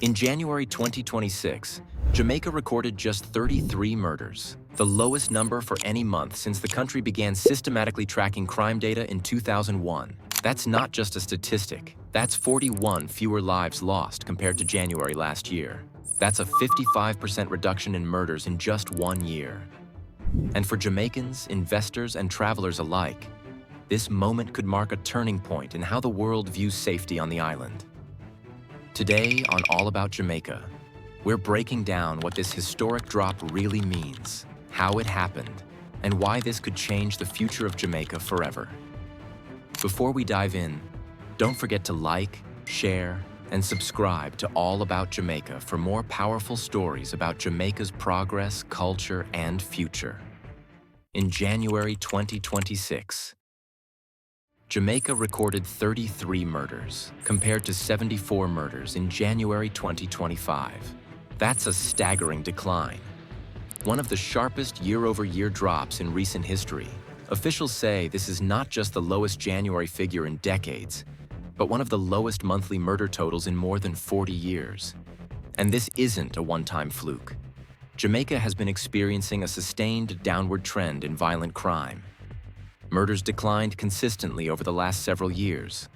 In January 2026, Jamaica recorded just 33 murders, the lowest number for any month since the country began systematically tracking crime data in 2001. That's not just a statistic. That's 41 fewer lives lost compared to January last year. That's a 55% reduction in murders in just 1 year. And for Jamaicans, investors, and travelers alike, this moment could mark a turning point in how the world views safety on the island. Today on All About Jamaica, we're breaking down what this historic drop really means, how it happened, and why this could change the future of Jamaica forever. Before we dive in, don't forget to like, share, and subscribe to All About Jamaica for more powerful stories about Jamaica's progress, culture, and future. In January 2026, Jamaica recorded 33 murders, compared to 74 murders in January 2025. That's a staggering decline. One of the sharpest year-over-year drops in recent history. Officials say this is not just the lowest January figure in decades, but one of the lowest monthly murder totals in more than 40 years. And this isn't a one-time fluke. Jamaica has been experiencing a sustained downward trend in violent crime. Murders declined consistently over the last several years.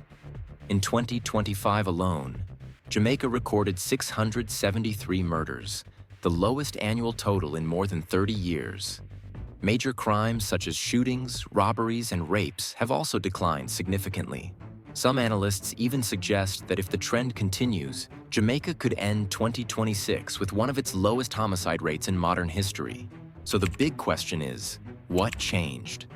In 2025 alone, Jamaica recorded 673 murders, the lowest annual total in more than 30 years. Major crimes such as shootings, robberies, and rapes have also declined significantly. Some analysts even suggest that if the trend continues, Jamaica could end 2026 with one of its lowest homicide rates in modern history. So the big question is, what changed?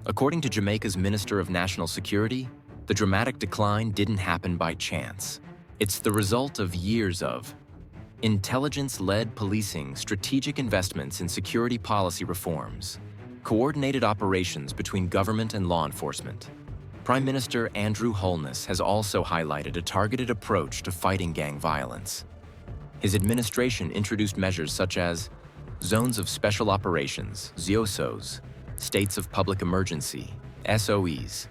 According to Jamaica's Minister of National Security, the dramatic decline didn't happen by chance. It's the result of years of intelligence-led policing, strategic investments in security policy reforms, coordinated operations between government and law enforcement. Prime Minister Andrew Holness has also highlighted a targeted approach to fighting gang violence. His administration introduced measures such as zones of special operations, ZOSOs, states of public emergency, SOEs,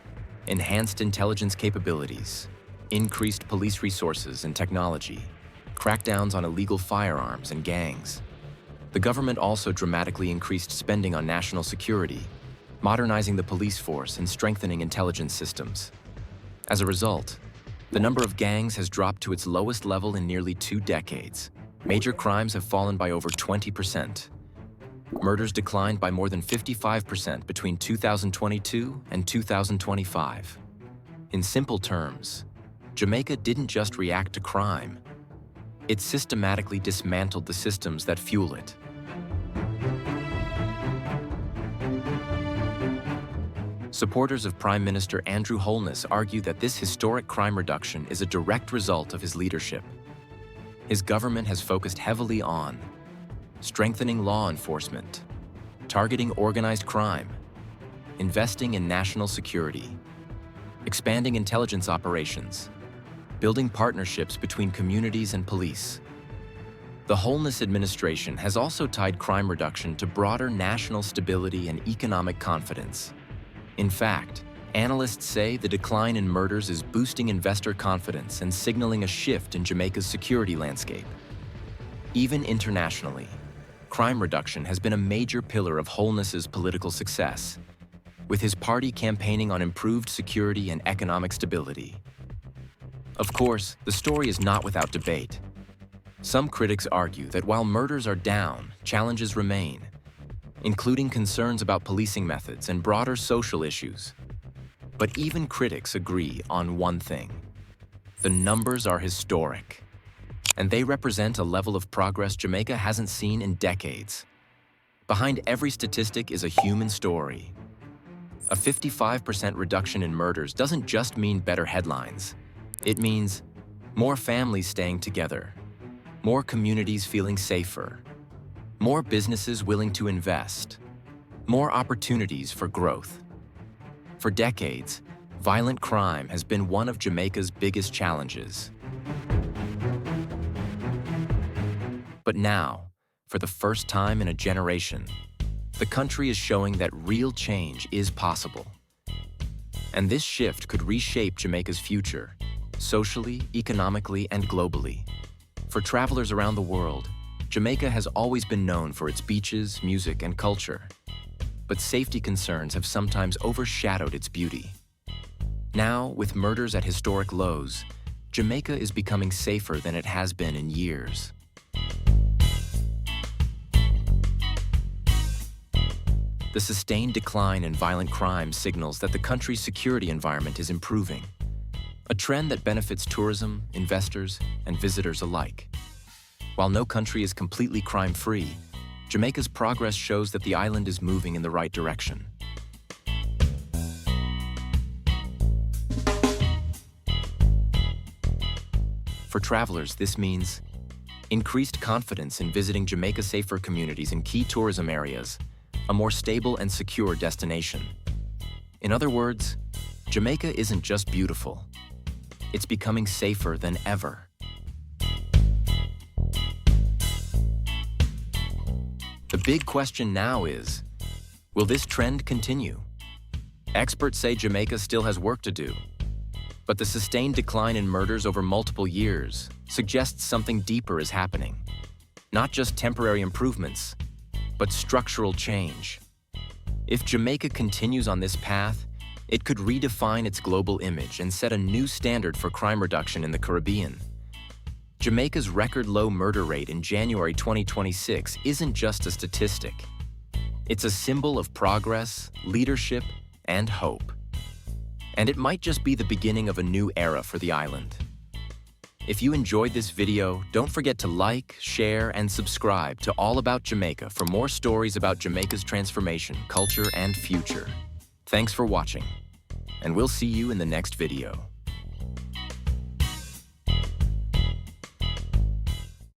enhanced intelligence capabilities, increased police resources and technology, crackdowns on illegal firearms and gangs. The government also dramatically increased spending on national security, modernizing the police force and strengthening intelligence systems. As a result, the number of gangs has dropped to its lowest level in nearly 2 decades. Major crimes have fallen by over 20%. Murders declined by more than 55% between 2022 and 2025. In simple terms, Jamaica didn't just react to crime. It systematically dismantled the systems that fuel it. Supporters of Prime Minister Andrew Holness argue that this historic crime reduction is a direct result of his leadership. His government has focused heavily on strengthening law enforcement, targeting organized crime, investing in national security, expanding intelligence operations, building partnerships between communities and police. The Holness administration has also tied crime reduction to broader national stability and economic confidence. In fact, analysts say the decline in murders is boosting investor confidence and signaling a shift in Jamaica's security landscape. Even internationally, crime reduction has been a major pillar of Holness's political success, with his party campaigning on improved security and economic stability. Of course, the story is not without debate. Some critics argue that while murders are down, challenges remain, including concerns about policing methods and broader social issues. But even critics agree on one thing: the numbers are historic, and they represent a level of progress Jamaica hasn't seen in decades. Behind every statistic is a human story. A 55% reduction in murders doesn't just mean better headlines. It means more families staying together, more communities feeling safer, more businesses willing to invest, more opportunities for growth. For decades, violent crime has been one of Jamaica's biggest challenges. But now, for the first time in a generation, the country is showing that real change is possible. And this shift could reshape Jamaica's future, socially, economically, and globally. For travelers around the world, Jamaica has always been known for its beaches, music, and culture. But safety concerns have sometimes overshadowed its beauty. Now, with murders at historic lows, Jamaica is becoming safer than it has been in years. The sustained decline in violent crime signals that the country's security environment is improving, a trend that benefits tourism, investors, and visitors alike. While no country is completely crime-free, Jamaica's progress shows that the island is moving in the right direction. For travelers, this means increased confidence in visiting Jamaica-safer communities in key tourism areas, a more stable and secure destination. In other words, Jamaica isn't just beautiful, it's becoming safer than ever. The big question now is, will this trend continue? Experts say Jamaica still has work to do, but the sustained decline in murders over multiple years suggests something deeper is happening. Not just temporary improvements, but structural change. If Jamaica continues on this path, it could redefine its global image and set a new standard for crime reduction in the Caribbean. Jamaica's record low murder rate in January 2026 isn't just a statistic. It's a symbol of progress, leadership, and hope. And it might just be the beginning of a new era for the island. If you enjoyed this video, don't forget to like, share, and subscribe to All About Jamaica for more stories about Jamaica's transformation, culture, and future. Thanks for watching, and we'll see you in the next video.